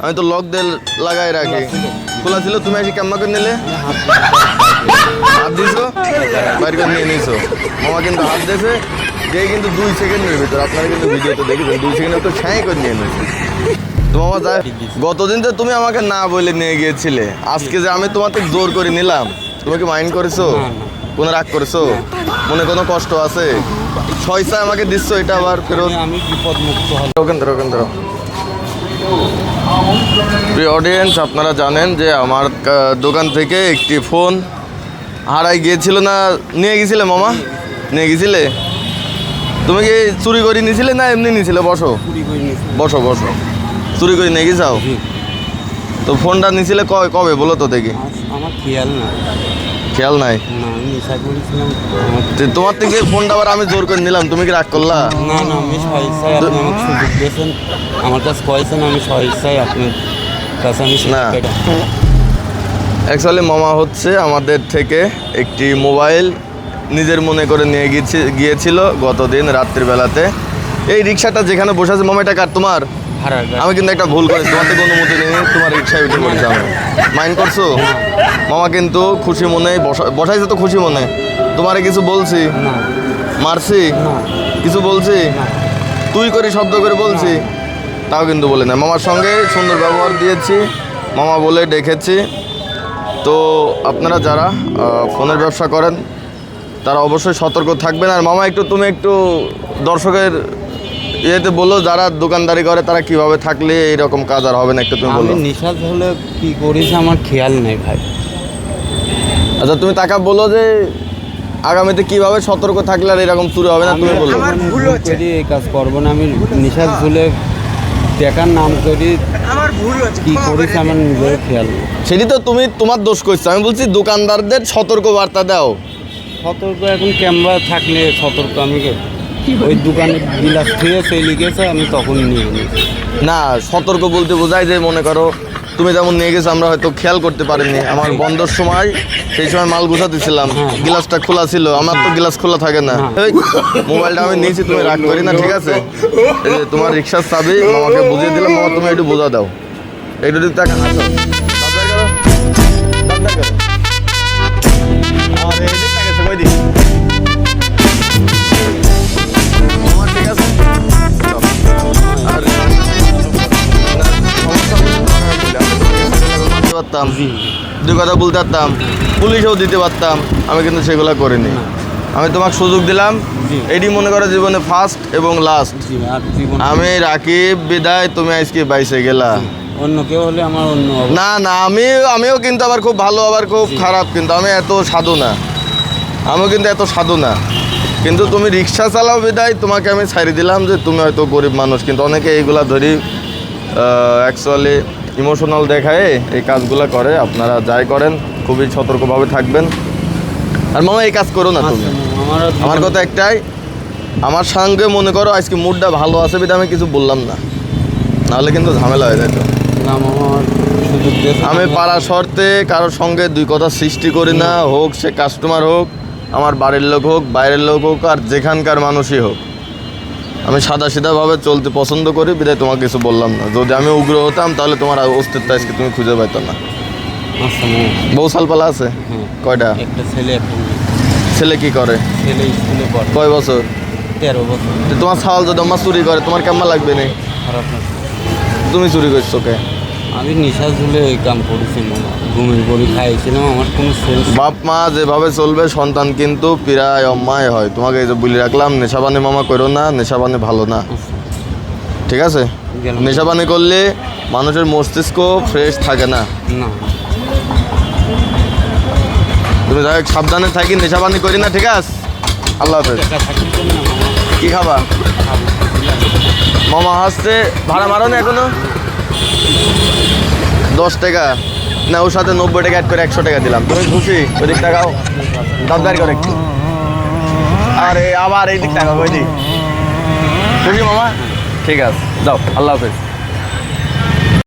আমি তো লক দিয়ে লাগাই রাখি। খোলা ছিল, তুমি এসে কেমন করে নিলে? হাত দিছো, বাইর করে নিয়ে নিছো। মামা কিন্তু হাত দিয়েছে, দিয়ে কিন্তু 2 সেকেন্ডের ভিতর, আপনারা কিন্তু ভিডিওতে দেখেছেন, 2 সেকেন্ডের তো ছাই করে নিয়ে নিয়েছে। তো মামা যায়, গতদিন তো তুমি আমাকে না বলে নিয়ে গিয়েছিলে, আজকে যে আমি তোমাকে জোর করে নিলাম, তুমি কি মাইন্ড করেছো? কোনো রাগ করেছো? মনে কোনো কষ্ট আছে? 6 আমাকে দিচ্ছ, এটা আবার ফেরত? আমি বিপদ মুক্ত হলাম। ওখান ধরো। প্রিয় অডিয়েন্স, আপনারা জানেন যে আমার দোকান থেকে একটি ফোন হারাই গিয়েছিল না, নিয়ে গেছিলে মামা? নিয়ে গেছিলে? তুমি কি চুরি করে নিয়েছিলে না এমনি নিয়েছিলে? বসো। চুরি করে নিয়ে গেছাও? তো ফোনটা নিয়েছিলে কবে বলো তো দেখি। আমার খেয়াল নাই? তোমার থেকে ফোনটা আবার আমি জোর করে নিলাম, তুমি কি রাগ করলা? না আমি স্বেচ্ছায়, আপনি আমাকে সুযোগ দিয়েছেন, আমার কাছে কয়েছেন, আমি স্বেচ্ছায় আপনার কাছে আমি না। অ্যাকচুয়ালি মামা হচ্ছে আমাদের থেকে একটি মোবাইল নিজের মনে করে নিয়ে গিয়েছিল গতদিন রাত্রিবেলাতে। এই রিক্সাটা যেখানে বসে আছে মামা, এটা কার? তোমার? আমি কিন্তু একটা ভুল করেছি, তোমার থেকে অনুমতি নিয়ে তোমার রিক্সায় উঠে পড়েছি আমি। মাইন্ড করছো? মামা কিন্তু খুশি মনে বসাইছে, তো খুশি মনে। তোমারে কিছু বলছি? মারছি? কিছু বলছি? তুই করে শব্দ করে বলছি? তাও কিন্তু বলে না। মামার সঙ্গে সুন্দর ব্যবহার দিয়েছি, মামা বলে ডেকেছি। তো আপনারা যারা ফোনের ব্যবসা করেন তারা অবশ্যই সতর্ক থাকবেন। আর মামা তুমি একটু দর্শকের ইয়েতে বলো, যারা দোকানদারি করে তারা কিভাবে থাকলে এইরকম কাজ আর হবে না, একটু তুমি বলো। আমি নিশাদ হলে কি করিস আমার খেয়াল নেই ভাই। আচ্ছা তুমি তাকে বলো যে আগামীতে কিভাবে সতর্ক থাকলে আর এরকম চুরি হবে না, তুমি বলো। এই কাজ করবো না, আমি নিশাদ ভুলে দেখার নাম করি, আমার ভুল হচ্ছে, কি করিস আমার নিজের খেয়াল নেই। সেটি তো তুমি তোমার দোষ করছো, আমি বলছি দোকানদারদের সতর্ক বার্তা দাও। সতর্ক এখন ক্যামেরা থাকলে সতর্ক, আমি ওই দোকানে বিলাস থেকে চলে গেছে, আমি তখন নিয়ে নিয়েছি। না, সতর্ক বলতে বোঝায় যে মনে করো তুমি যেমন নিয়ে গেছো, আমরা হয়তো খেয়াল করতে পারিনি, আমার বন্ধের সময় সেই সময় মাল গুছাতেছিলাম, গ্লাসটা খোলা ছিল, আমার তো গ্লাস খোলা থাকে না। মোবাইলটা আমি নিয়েছি, তুমি রাগ করি না, ঠিক আছে? এই যে তোমার রিক্সার চাবি মামাকে বুঝিয়ে দিলাম, মামা তুমি একটু বোঝা দাও, একটু দিক তাকে হাসো। পারতাম, 2 কথা বলতে পারতাম, পুলিশেও দিতে পারতাম, আমি কিন্তু সেগুলো করিনি। আমি তোমাকে সুযোগ দিলাম, এটি মনে করো জীবনে ফার্স্ট এবং লাস্ট। আমি রাকিব, বিদায়, তুমি আজকে বাইসে গেলা। অন্য কেউ হলে আমার অন্য। না আমিও কিন্তু আবার খুব ভালো, আবার খুব খারাপ, কিন্তু আমি এত সাধু না, আমিও কিন্তু এত সাধু না। কিন্তু তুমি রিক্সা চালাও বিদায় তোমাকে আমি ছাড়ি দিলাম যে তুমি হয়তো গরিব মানুষ, কিন্তু অনেকে এইগুলা ধরি অ্যাকচুয়ালি ইমোশনাল দেখায় এই কাজগুলো করে। আপনারা যাই করেন খুবই সতর্কভাবে থাকবেন। আর মামা এই কাজ করো না তুমি, আমার কথা একটাই, আমার সঙ্গে মনে করো আজকে মুডটা ভালো আছে বিধে আমি কিছু বললাম না, নাহলে কিন্তু ঝামেলা হয়ে যেত। আমি পাড়া শর্তে কারোর সঙ্গে 2 কথা সৃষ্টি করি না, হোক সে কাস্টমার হোক, আমার বাড়ির লোক হোক, বাইরের লোক হোক, আর যেখানকার মানুষই হোক। আমি সাদাসিধাভাবে চলতে পছন্দ করি বিধায় তোমাকে কিছু বললাম না। যদি আমি উগ্র হতাম তাহলে তোমার অস্তিত্ব আজকে তুমি খুঁজে পাইতো না। বউ সালপালা আছে? কয়টা? একটা ছেলে, একটা ছেলে কি করে? ছেলে স্কুলে পড়ে। কয় বছর? 13 বছর। তোমার ছাওয়াল যদি আমার চুরি করে তোমার কেমন লাগবে না? খারাপ না। তুমি চুরি করছো কে? আমি নিশা ঝুলে এই কাম করেছি মামা, ঘুমের পরে খাইছিলাম, আমার কোনো সেন্স। বাপ মা যেভাবে চলবে সন্তান কিন্তু প্রায় অম্মায় হয়। তোমাকে এই যে বলে রাখলাম, নেশাবানি মামা করো না, নেশাবানি ভালো না, ঠিক আছে? নেশাবানি করলে মানুষের মস্তিষ্ক ফ্রেশ থাকে না। তুমি যাই সাবধানে থাকি, নেশাবানি করি না, ঠিক আছে? আল্লাহ হাফেজ। কি খাবা? মামা হাসছে, ভাড়া মারো না এখনো? 10 টাকা না, ওর সাথে 90 টাকা অ্যাড করে 100 টাকা দিলাম। তুমি খুশি? ওই দিক টাকাও দাবদারি করে একটু। আরে আবার এই দিক টাকা ওই দিক। খুশি মামা? ঠিক আছে, যাও, আল্লাহ হাফেজ।